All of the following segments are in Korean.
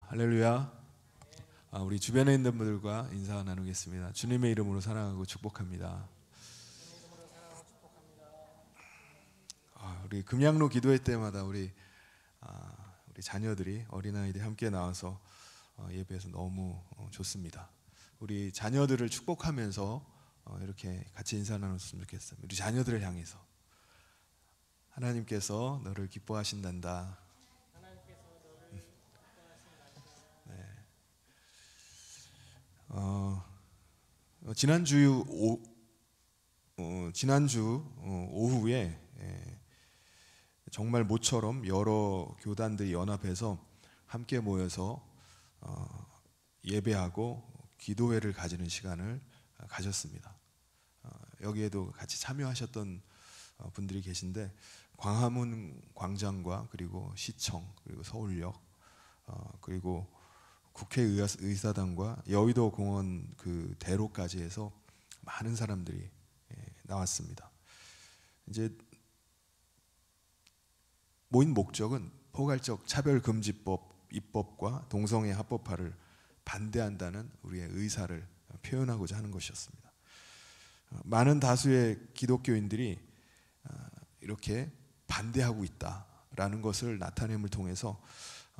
할렐루야. 우리 주변에 있는 분들과 인사 나누겠습니다. 주님의 이름으로 사랑하고 축복합니다. 우리 금양로 기도회 때마다 우리 자녀들이 어린아이들이 함께 나와서 예배해서 너무 좋습니다. 우리 자녀들을 축복하면서 이렇게 같이 인사 나눴으면 좋겠습니다. 우리 자녀들을 향해서 하나님께서 너를 기뻐하신단다. 지난주 오후에 정말 모처럼 여러 교단들이 연합해서 함께 모여서 예배하고 기도회를 가지는 시간을 가졌습니다. 여기에도 같이 참여하셨던 분들이 계신데 광화문 광장과 그리고 시청 그리고 서울역 그리고 국회의사당과 여의도 공원 그 대로까지 해서 많은 사람들이 나왔습니다. 이제 모인 목적은 포괄적 차별금지법 입법과 동성애 합법화를 반대한다는 우리의 의사를 표현하고자 하는 것이었습니다. 많은 다수의 기독교인들이 이렇게 반대하고 있다라는 것을 나타냄을 통해서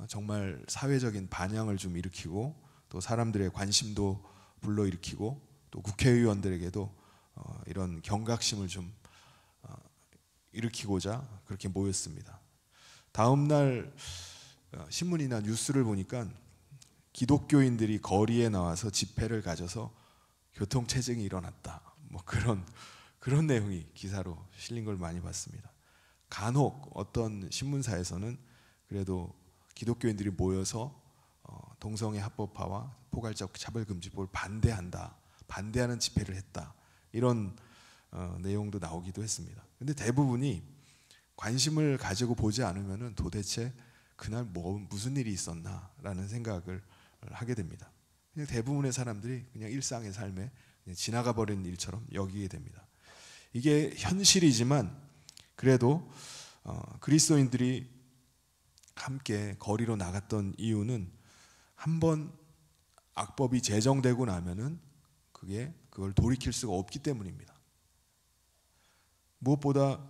정말 사회적인 반향을 좀 일으키고 또 사람들의 관심도 불러일으키고 또 국회의원들에게도 이런 경각심을 좀 일으키고자 그렇게 모였습니다. 다음 날 신문이나 뉴스를 보니까 기독교인들이 거리에 나와서 집회를 가져서 교통체증이 일어났다. 뭐 그런 내용이 기사로 실린 걸 많이 봤습니다. 간혹 어떤 신문사에서는 그래도 기독교인들이 모여서 동성애 합법화와 포괄적 차별금지법을 반대하는 집회를 했다. 이런 내용도 나오기도 했습니다. 근데 대부분이 관심을 가지고 보지 않으면 도대체 그날 무슨 일이 있었나라는 생각을 하게 됩니다. 그냥 대부분의 사람들이 그냥 일상의 삶에 그냥 지나가 버린 일처럼 여기게 됩니다. 이게 현실이지만 그래도 그리스도인들이 함께 거리로 나갔던 이유는 한번 악법이 제정되고 나면은 그걸 돌이킬 수가 없기 때문입니다. 무엇보다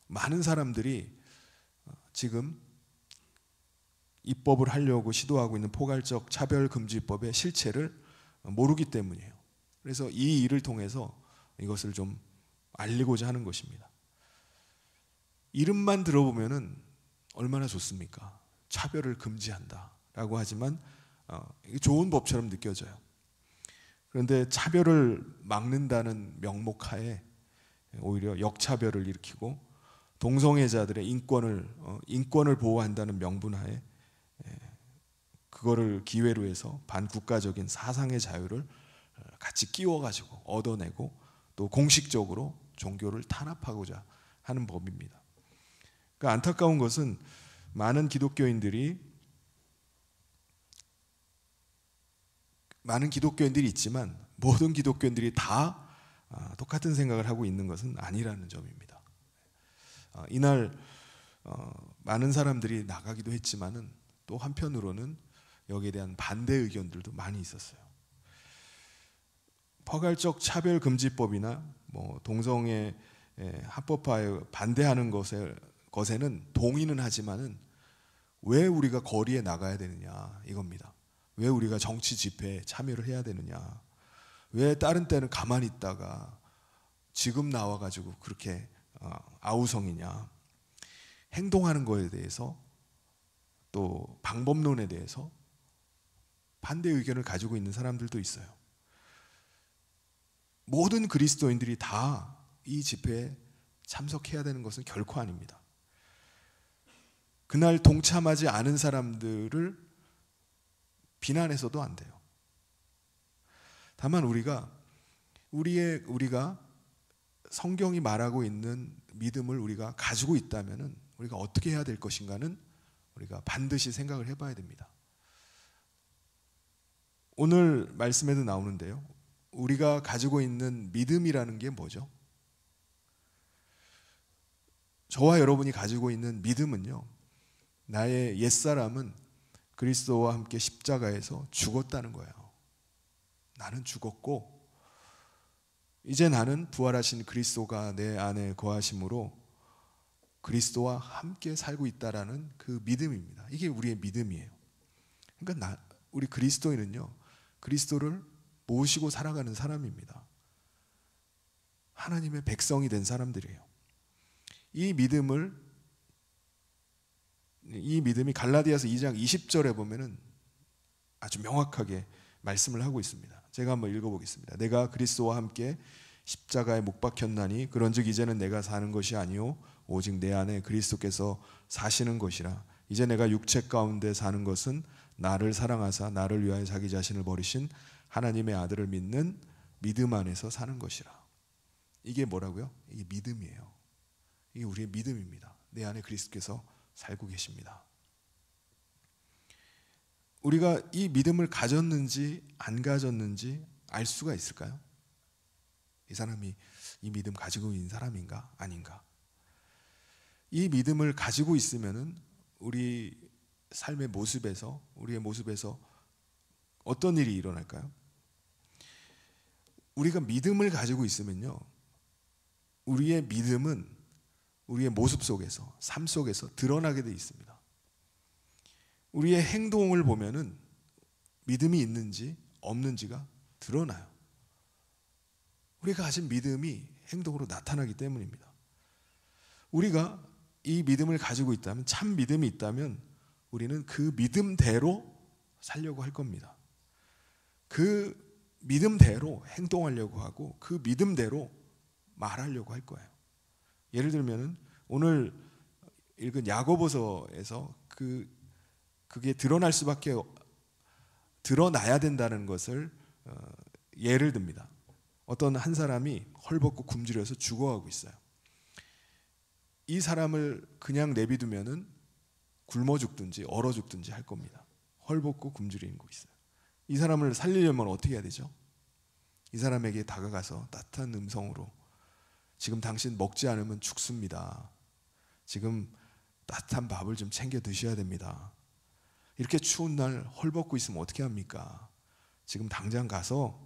많은 사람들이 지금 입법을 하려고 시도하고 있는 포괄적 차별금지법의 실체를 모르기 때문이에요. 그래서 이 일을 통해서 이것을 좀 알리고자 하는 것입니다. 이름만 들어보면은 얼마나 좋습니까? 차별을 금지한다라고 하지만 이게 좋은 법처럼 느껴져요. 그런데 차별을 막는다는 명목하에 오히려 역차별을 일으키고 동성애자들의 인권을 보호한다는 명분하에 그거를 기회로 해서 반국가적인 사상의 자유를 같이 끼워가지고 얻어내고 또 공식적으로 종교를 탄압하고자 하는 법입니다. 그러니까 안타까운 것은 많은 기독교인들이 있지만 모든 기독교인들이 다 똑같은 생각을 하고 있는 것은 아니라는 점입니다. 이날 많은 사람들이 나가기도 했지만은 또 한편으로는 여기에 대한 반대 의견들도 많이 있었어요. 포괄적 차별금지법이나 뭐 동성애 합법화에 반대하는 것에는 동의는 하지만은 왜 우리가 거리에 나가야 되느냐 이겁니다. 왜 우리가 정치 집회에 참여를 해야 되느냐? 왜 다른 때는 가만히 있다가 지금 나와가지고 그렇게 아우성이냐? 행동하는 거에 대해서 또 방법론에 대해서 반대 의견을 가지고 있는 사람들도 있어요. 모든 그리스도인들이 다 이 집회에 참석해야 되는 것은 결코 아닙니다. 그날 동참하지 않은 사람들을 비난해서도 안 돼요. 다만 우리가 성경이 말하고 있는 믿음을 우리가 가지고 있다면은 우리가 어떻게 해야 될 것인가는 우리가 반드시 생각을 해봐야 됩니다. 오늘 말씀에도 나오는데요. 우리가 가지고 있는 믿음이라는 게 뭐죠? 저와 여러분이 가지고 있는 믿음은요. 나의 옛사람은 그리스도와 함께 십자가에서 죽었다는 거예요. 나는 죽었고 이제 나는 부활하신 그리스도가 내 안에 거하심으로 그리스도와 함께 살고 있다라는 그 믿음입니다. 이게 우리의 믿음이에요. 그러니까 우리 그리스도인은요, 그리스도를 모시고 살아가는 사람입니다. 하나님의 백성이 된 사람들이에요. 이 믿음이 갈라디아서 2장 20절에 보면은 아주 명확하게 말씀을 하고 있습니다. 제가 한번 읽어보겠습니다. 내가 그리스도와 함께 십자가에 못 박혔나니 그런즉 이제는 내가 사는 것이 아니요 오직 내 안에 그리스도께서 사시는 것이라. 이제 내가 육체 가운데 사는 것은 나를 사랑하사 나를 위하여 자기 자신을 버리신 하나님의 아들을 믿는 믿음 안에서 사는 것이라. 이게 뭐라고요? 이게 믿음이에요. 이게 우리의 믿음입니다. 내 안에 그리스도께서 살고 계십니다. 우리가 이 믿음을 가졌는지 안 가졌는지 알 수가 있을까요? 이 사람이 이 믿음 가지고 있는 사람인가 아닌가? 이 믿음을 가지고 있으면은 우리 삶의 모습에서, 우리의 모습에서 어떤 일이 일어날까요? 우리가 믿음을 가지고 있으면요, 우리의 믿음은 우리의 모습 속에서, 삶 속에서 드러나게 돼 있습니다. 우리의 행동을 보면은 믿음이 있는지 없는지가 드러나요. 우리가 가진 믿음이 행동으로 나타나기 때문입니다. 우리가 이 믿음을 가지고 있다면, 참 믿음이 있다면 우리는 그 믿음대로 살려고 할 겁니다. 그 믿음대로 행동하려고 하고 그 믿음대로 말하려고 할 거예요. 예를 들면 오늘 읽은 야고보서에서 그게 드러나야 된다는 것을 예를 듭니다. 어떤 한 사람이 헐벗고 굶주려서 죽어가고 있어요. 이 사람을 그냥 내비두면은 굶어 죽든지 얼어 죽든지 할 겁니다. 헐벗고 굶주리는 거 있어요. 이 사람을 살리려면 어떻게 해야 되죠? 이 사람에게 다가가서 따뜻한 음성으로 지금 당신 먹지 않으면 죽습니다. 지금 따뜻한 밥을 좀 챙겨 드셔야 됩니다. 이렇게 추운 날 헐벗고 있으면 어떻게 합니까? 지금 당장 가서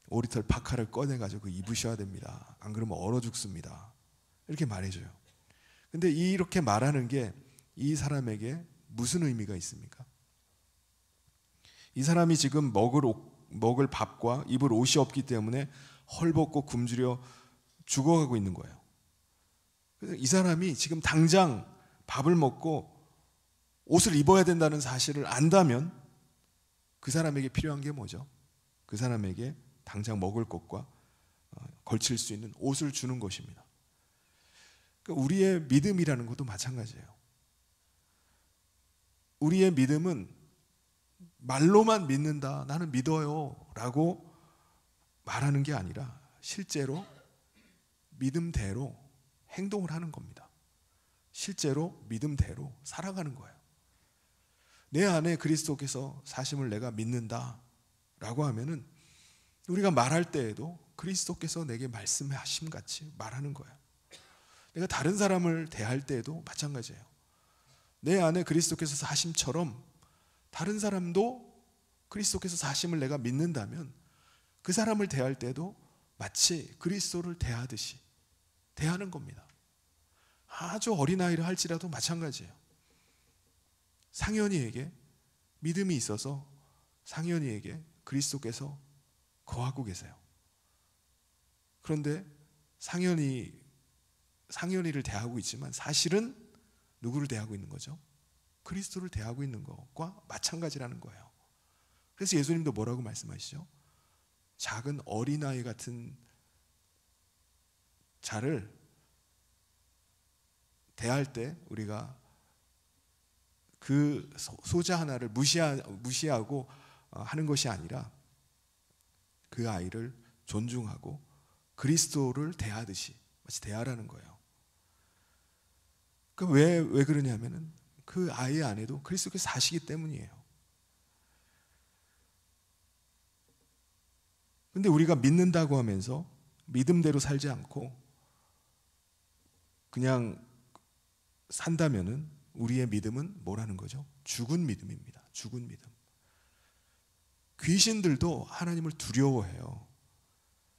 오리털 파카를 꺼내가지고 입으셔야 됩니다. 안 그러면 얼어 죽습니다. 이렇게 말해줘요. 근데 이렇게 말하는 게 이 사람에게 무슨 의미가 있습니까? 이 사람이 지금 먹을 밥과 입을 옷이 없기 때문에 헐벗고 굶주려 죽어가고 있는 거예요. 그래서 이 사람이 지금 당장 밥을 먹고 옷을 입어야 된다는 사실을 안다면 그 사람에게 필요한 게 뭐죠? 그 사람에게 당장 먹을 것과 걸칠 수 있는 옷을 주는 것입니다. 그러니까 우리의 믿음이라는 것도 마찬가지예요. 우리의 믿음은 말로만 믿는다, 나는 믿어요 라고 말하는 게 아니라 실제로 믿음대로 행동을 하는 겁니다. 실제로 믿음대로 살아가는 거예요. 내 안에 그리스도께서 사심을 내가 믿는다 라고 하면은 우리가 말할 때에도 그리스도께서 내게 말씀하심 같이 말하는 거예요. 내가 다른 사람을 대할 때에도 마찬가지예요. 내 안에 그리스도께서 사심처럼 다른 사람도 그리스도께서 사심을 내가 믿는다면 그 사람을 대할 때도 마치 그리스도를 대하듯이 대하는 겁니다. 아주 어린아이를 할지라도 마찬가지예요. 상현이에게 믿음이 있어서 상현이에게 그리스도께서 거하고 계세요. 그런데 상현이를 대하고 있지만 사실은 누구를 대하고 있는 거죠? 그리스도를 대하고 있는 것과 마찬가지라는 거예요. 그래서 예수님도 뭐라고 말씀하시죠? 작은 어린아이 같은 자를 대할 때 우리가 그 소자 하나를 무시하고 하는 것이 아니라 그 아이를 존중하고 그리스도를 대하듯이 마치 대하라는 거예요. 왜 그러냐면은 그 아이 안에도 그리스도께서 사시기 때문이에요. 근데 우리가 믿는다고 하면서 믿음대로 살지 않고 그냥 산다면은 우리의 믿음은 뭐라는 거죠? 죽은 믿음입니다. 죽은 믿음. 귀신들도 하나님을 두려워해요.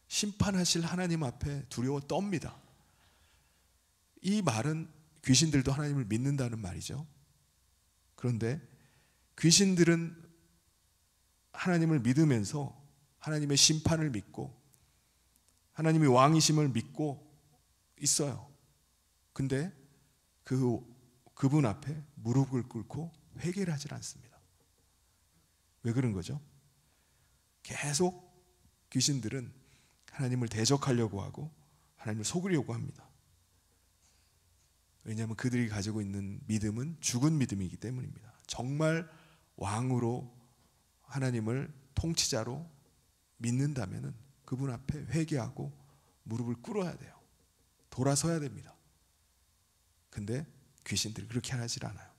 심판하실 하나님 앞에 두려워 떱니다. 이 말은 귀신들도 하나님을 믿는다는 말이죠. 그런데 귀신들은 하나님을 믿으면서 하나님의 심판을 믿고 하나님의 왕이심을 믿고 있어요. 근데 그분 앞에 무릎을 꿇고 회개를 하질 않습니다. 왜 그런 거죠? 계속 귀신들은 하나님을 대적하려고 하고 하나님을 속이려고 합니다. 왜냐하면 그들이 가지고 있는 믿음은 죽은 믿음이기 때문입니다. 정말 왕으로 하나님을 통치자로 믿는다면 그분 앞에 회개하고 무릎을 꿇어야 돼요. 돌아서야 됩니다. 근데 귀신들이 그렇게 하질 않아요.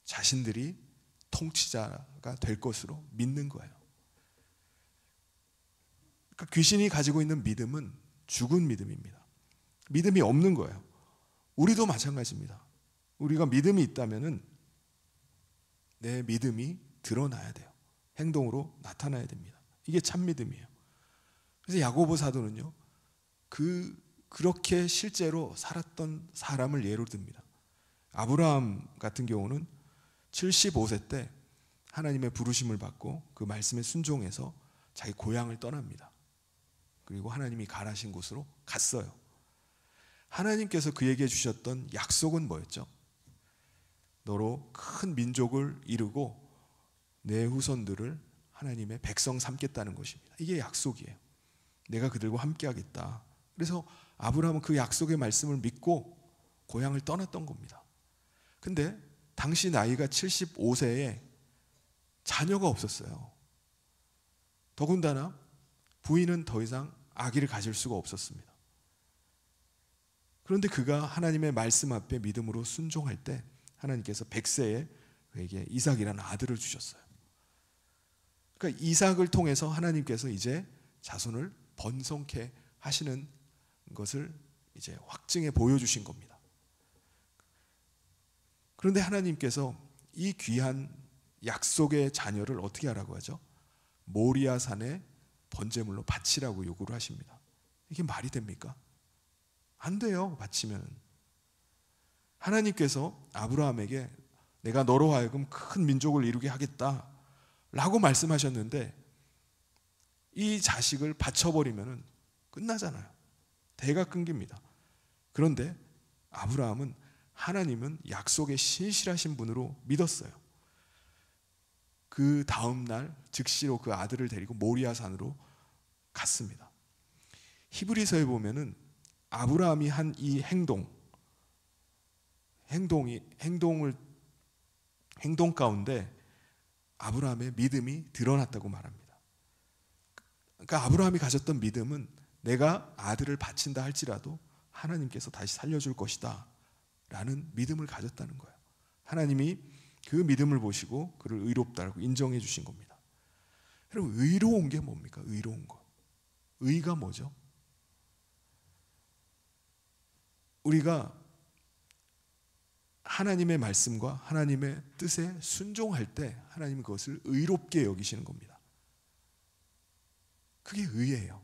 자신들이 통치자가 될 것으로 믿는 거예요. 그러니까 귀신이 가지고 있는 믿음은 죽은 믿음입니다. 믿음이 없는 거예요. 우리도 마찬가지입니다. 우리가 믿음이 있다면 내 믿음이 드러나야 돼요. 행동으로 나타나야 됩니다. 이게 참 믿음이에요. 그래서 야고보 사도는요, 그렇게 실제로 살았던 사람을 예로 듭니다. 아브라함 같은 경우는 75세 때 하나님의 부르심을 받고 그 말씀에 순종해서 자기 고향을 떠납니다. 그리고 하나님이 가라신 곳으로 갔어요. 하나님께서 그에게 주셨던 약속은 뭐였죠? 너로 큰 민족을 이루고 내 후손들을 하나님의 백성 삼겠다는 것입니다. 이게 약속이에요. 내가 그들과 함께 하겠다. 그래서 아브라함은 그 약속의 말씀을 믿고 고향을 떠났던 겁니다. 근데 당시 나이가 75세에 자녀가 없었어요. 더군다나 부인은 더 이상 아기를 가질 수가 없었습니다. 그런데 그가 하나님의 말씀 앞에 믿음으로 순종할 때 하나님께서 100세에 그에게 이삭이라는 아들을 주셨어요. 그러니까 이삭을 통해서 하나님께서 이제 자손을 번성케 하시는 것을 이제 확증해 보여주신 겁니다. 그런데 하나님께서 이 귀한 약속의 자녀를 어떻게 하라고 하죠? 모리아 산에 번제물로 바치라고 요구를 하십니다. 이게 말이 됩니까? 안 돼요. 바치면. 하나님께서 아브라함에게 내가 너로 하여금 큰 민족을 이루게 하겠다 라고 말씀하셨는데 이 자식을 바쳐버리면 끝나잖아요. 대가 끊깁니다. 그런데 아브라함은 하나님은 약속에 신실하신 분으로 믿었어요. 그 다음 날 즉시로 그 아들을 데리고 모리아 산으로 갔습니다. 히브리서에 보면은 아브라함이 한 이 행동 가운데 아브라함의 믿음이 드러났다고 말합니다. 그러니까 아브라함이 가졌던 믿음은 내가 아들을 바친다 할지라도 하나님께서 다시 살려줄 것이다 라는 믿음을 가졌다는 거예요. 하나님이 그 믿음을 보시고 그를 의롭다고 인정해 주신 겁니다. 여러분, 의로운 게 뭡니까? 의로운 거. 의가 뭐죠? 우리가 하나님의 말씀과 하나님의 뜻에 순종할 때 하나님은 그것을 의롭게 여기시는 겁니다. 그게 의예요.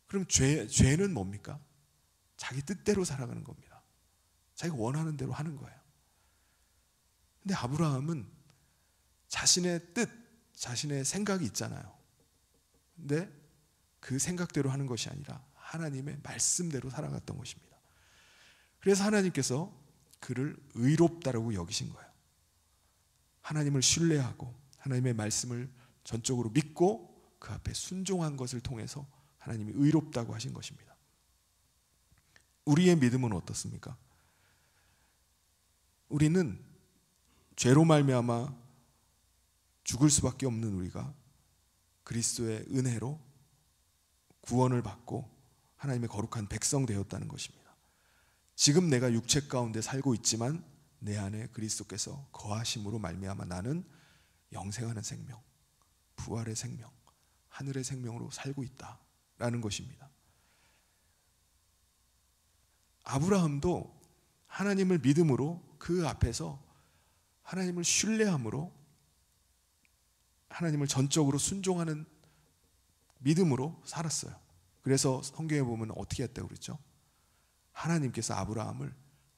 그럼 죄는 뭡니까? 자기 뜻대로 살아가는 겁니다. 자기가 원하는 대로 하는 거예요. 근데 아브라함은 자신의 뜻, 자신의 생각이 있잖아요. 근데 그 생각대로 하는 것이 아니라 하나님의 말씀대로 살아갔던 것입니다. 그래서 하나님께서 그를 의롭다라고 여기신 거예요. 하나님을 신뢰하고 하나님의 말씀을 전적으로 믿고 그 앞에 순종한 것을 통해서 하나님이 의롭다고 하신 것입니다. 우리의 믿음은 어떻습니까? 우리는 죄로 말미암아 죽을 수밖에 없는 우리가 그리스도의 은혜로 구원을 받고 하나님의 거룩한 백성 되었다는 것입니다. 지금 내가 육체 가운데 살고 있지만 내 안에 그리스도께서 거하심으로 말미암아 나는 영생하는 생명, 부활의 생명, 하늘의 생명으로 살고 있다라는 것입니다. 아브라함도 하나님을 믿음으로 그 앞에서 하나님을 신뢰함으로 하나님을 전적으로 순종하는 믿음으로 살았어요. 그래서 성경에 보면 어떻게 했다고 그랬죠? 하나님께서 아브라함을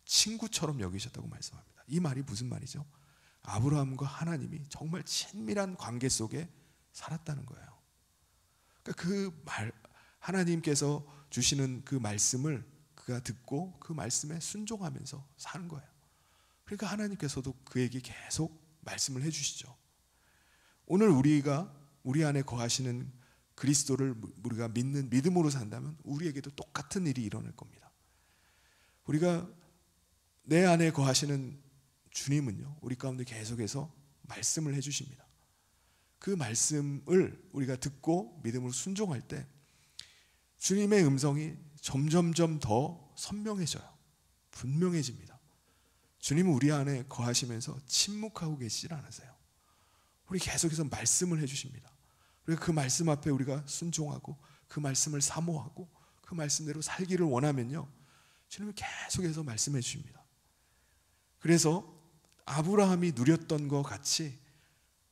친구처럼 여기셨다고 말씀합니다. 이 말이 무슨 말이죠? 아브라함과 하나님이 정말 친밀한 관계 속에 살았다는 거예요. 그러니까 그 말, 하나님께서 주시는 그 말씀을 그가 듣고 그 말씀에 순종하면서 사는 거예요. 그러니까 하나님께서도 그에게 계속 말씀을 해주시죠. 오늘 우리가 우리 안에 거하시는 그리스도를 우리가 믿는 믿음으로 산다면 우리에게도 똑같은 일이 일어날 겁니다. 우리가 내 안에 거하시는 주님은요, 우리 가운데 계속해서 말씀을 해주십니다. 그 말씀을 우리가 듣고 믿음으로 순종할 때 주님의 음성이 점점점 더 선명해져요. 분명해집니다. 주님은 우리 안에 거하시면서 침묵하고 계시질 않으세요. 우리 계속해서 말씀을 해주십니다. 그리고 그 말씀 앞에 우리가 순종하고 그 말씀을 사모하고 그 말씀대로 살기를 원하면요, 주님은 계속해서 말씀해 주십니다. 그래서 아브라함이 누렸던 것 같이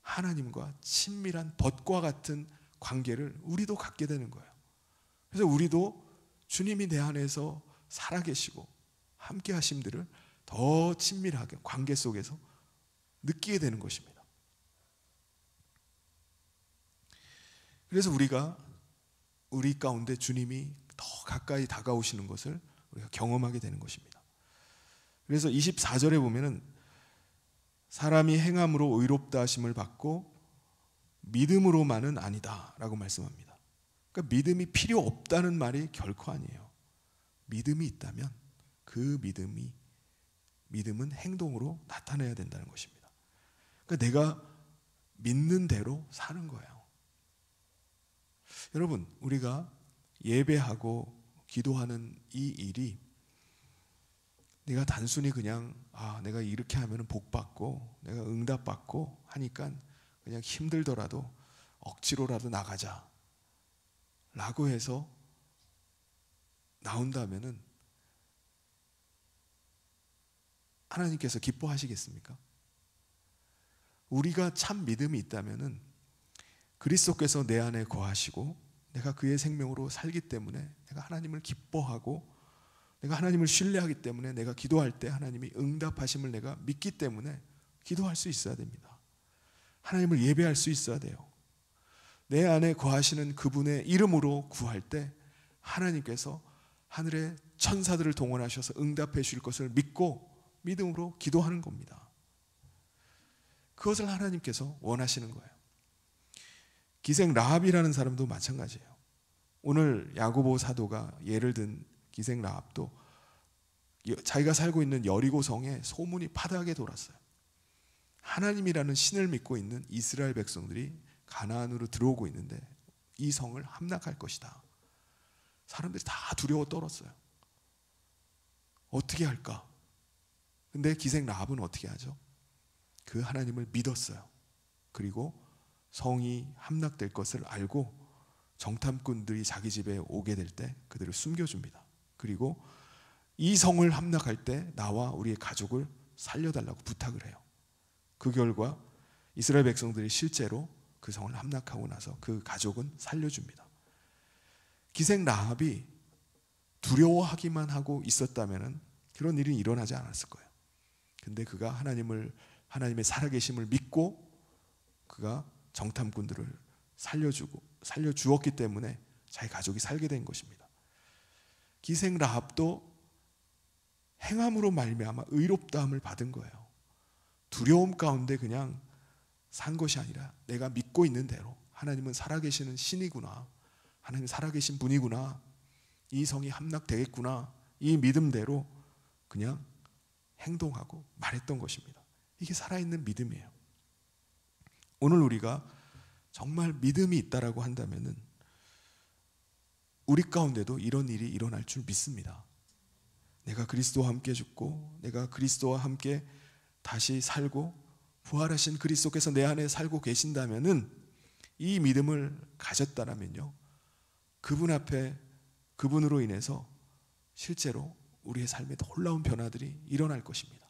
하나님과 친밀한 벗과 같은 관계를 우리도 갖게 되는 거예요. 그래서 우리도 주님이 내 안에서 살아계시고 함께 하심들을 더 친밀하게 관계 속에서 느끼게 되는 것입니다. 그래서 우리가 우리 가운데 주님이 더 가까이 다가오시는 것을 우리가 경험하게 되는 것입니다. 그래서 24절에 보면은 사람이 행함으로 의롭다 하심을 받고 믿음으로만은 아니다 라고 말씀합니다. 그러니까 믿음이 필요 없다는 말이 결코 아니에요. 믿음이 있다면 그 믿음은 행동으로 나타내야 된다는 것입니다. 그러니까 내가 믿는 대로 사는 거예요. 여러분, 우리가 예배하고 기도하는 이 일이 내가 단순히 그냥 내가 이렇게 하면 복 받고 내가 응답 받고 하니까 그냥 힘들더라도 억지로라도 나가자 라고 해서 나온다면은 하나님께서 기뻐하시겠습니까? 우리가 참 믿음이 있다면은 그리스도께서 내 안에 거하시고 내가 그의 생명으로 살기 때문에 내가 하나님을 기뻐하고 내가 하나님을 신뢰하기 때문에 내가 기도할 때 하나님이 응답하심을 내가 믿기 때문에 기도할 수 있어야 됩니다. 하나님을 예배할 수 있어야 돼요. 내 안에 거하시는 그분의 이름으로 구할 때 하나님께서 하늘의 천사들을 동원하셔서 응답해 주실 것을 믿고 믿음으로 기도하는 겁니다. 그것을 하나님께서 원하시는 거예요. 기생 라합이라는 사람도 마찬가지예요. 오늘 야고보 사도가 예를 든 기생 라합도 자기가 살고 있는 여리고성에 소문이 파다하게 돌았어요. 하나님이라는 신을 믿고 있는 이스라엘 백성들이 가나안으로 들어오고 있는데 이 성을 함락할 것이다. 사람들이 다 두려워 떨었어요. 어떻게 할까? 근데 기생 라합은 어떻게 하죠? 그 하나님을 믿었어요. 그리고 성이 함락될 것을 알고 정탐꾼들이 자기 집에 오게 될 때 그들을 숨겨줍니다. 그리고 이 성을 함락할 때 나와 우리의 가족을 살려달라고 부탁을 해요. 그 결과 이스라엘 백성들이 실제로 그 성을 함락하고 나서 그 가족은 살려줍니다. 기생 라합이 두려워하기만 하고 있었다면 그런 일이 일어나지 않았을 거예요. 근데 그가 하나님의 살아계심을 믿고 그가 정탐꾼들을 살려주었기 때문에 자기 가족이 살게 된 것입니다. 기생 라합도 행함으로 말미암아 의롭다함을 받은 거예요. 두려움 가운데 그냥 산 것이 아니라 내가 믿고 있는 대로 하나님은 살아계시는 신이구나, 하나님 살아계신 분이구나, 이 성이 함락되겠구나, 이 믿음대로 그냥 행동하고 말했던 것입니다. 이게 살아있는 믿음이에요. 오늘 우리가 정말 믿음이 있다라고 한다면은 우리 가운데도 이런 일이 일어날 줄 믿습니다. 내가 그리스도와 함께 죽고 내가 그리스도와 함께 다시 살고 부활하신 그리스도께서 내 안에 살고 계신다면은 이 믿음을 가졌다라면요, 그분 앞에 그분으로 인해서 실제로 우리의 삶에 놀라운 변화들이 일어날 것입니다.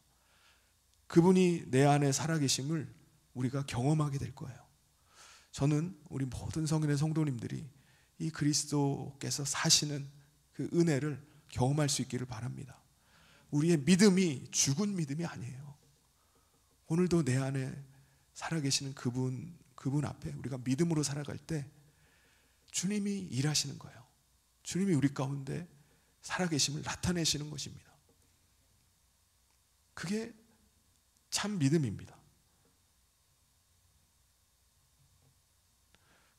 그분이 내 안에 살아계심을 우리가 경험하게 될 거예요. 저는 우리 모든 성인의 성도님들이 이 그리스도께서 사시는 그 은혜를 경험할 수 있기를 바랍니다. 우리의 믿음이 죽은 믿음이 아니에요. 오늘도 내 안에 살아계시는 그분 앞에 우리가 믿음으로 살아갈 때 주님이 일하시는 거예요. 주님이 우리 가운데 살아계심을 나타내시는 것입니다. 그게 참 믿음입니다.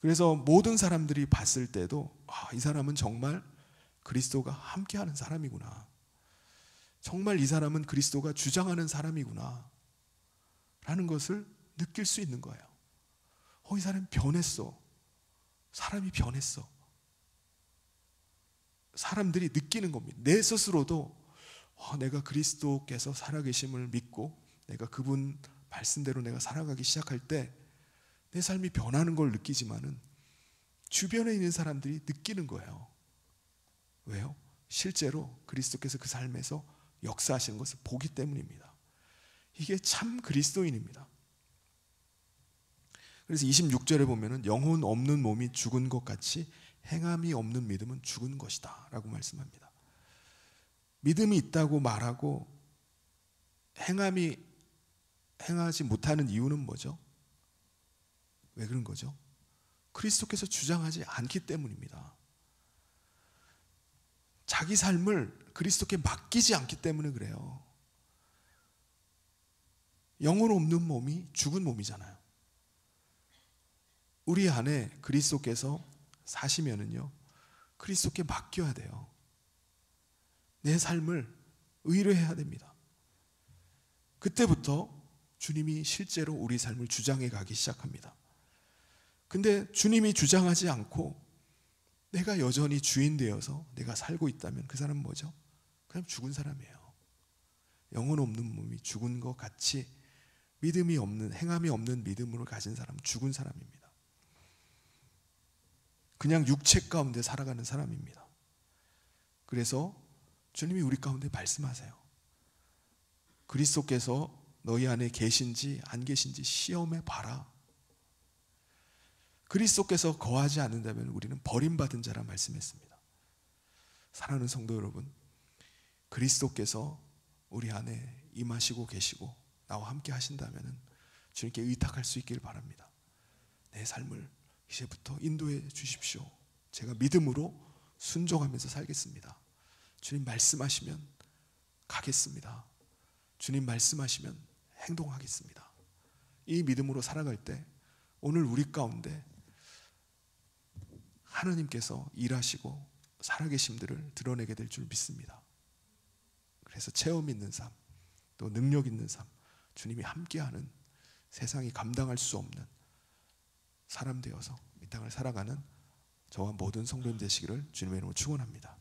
그래서 모든 사람들이 봤을 때도 이 사람은 정말 그리스도가 함께하는 사람이구나, 정말 이 사람은 그리스도가 주장하는 사람이구나 라는 것을 느낄 수 있는 거예요. 이 사람이 변했어. 사람이 변했어. 사람들이 느끼는 겁니다. 내 스스로도 내가 그리스도께서 살아계심을 믿고 내가 그분 말씀대로 내가 살아가기 시작할 때 내 삶이 변하는 걸 느끼지만은 주변에 있는 사람들이 느끼는 거예요. 왜요? 실제로 그리스도께서 그 삶에서 역사하시는 것을 보기 때문입니다. 이게 참 그리스도인입니다. 그래서 26절에 보면은 영혼 없는 몸이 죽은 것 같이 행함이 없는 믿음은 죽은 것이다 라고 말씀합니다. 믿음이 있다고 말하고 행하지 못하는 이유는 뭐죠? 왜 그런 거죠? 그리스도께서 주장하지 않기 때문입니다. 자기 삶을 그리스도께 맡기지 않기 때문에 그래요. 영혼 없는 몸이 죽은 몸이잖아요. 우리 안에 그리스도께서 사시면은요, 그리스도께 맡겨야 돼요. 내 삶을 의뢰해야 됩니다. 그때부터 주님이 실제로 우리 삶을 주장해 가기 시작합니다. 근데 주님이 주장하지 않고 내가 여전히 주인 되어서 내가 살고 있다면 그 사람은 뭐죠? 그냥 죽은 사람이에요. 영혼 없는 몸이 죽은 것 같이 믿음이 없는, 행함이 없는 믿음으로 가진 사람은 죽은 사람입니다. 그냥 육체 가운데 살아가는 사람입니다. 그래서 주님이 우리 가운데 말씀하세요. 그리스도께서 너희 안에 계신지 안 계신지 시험해 봐라. 그리스도께서 거하지 않는다면 우리는 버림받은 자라 말씀했습니다. 사랑하는 성도 여러분, 그리스도께서 우리 안에 임하시고 계시고 나와 함께 하신다면 주님께 의탁할 수 있기를 바랍니다. 내 삶을 이제부터 인도해 주십시오. 제가 믿음으로 순종하면서 살겠습니다. 주님 말씀하시면 가겠습니다. 주님 말씀하시면 행동하겠습니다. 이 믿음으로 살아갈 때 오늘 우리 가운데 하나님께서 일하시고 살아계심들을 드러내게 될 줄 믿습니다. 그래서 체험 있는 삶, 또 능력 있는 삶, 주님이 함께하는, 세상이 감당할 수 없는 사람 되어서 이 땅을 살아가는 저와 모든 성도님 되시기를 주님의 이름으로 축원합니다.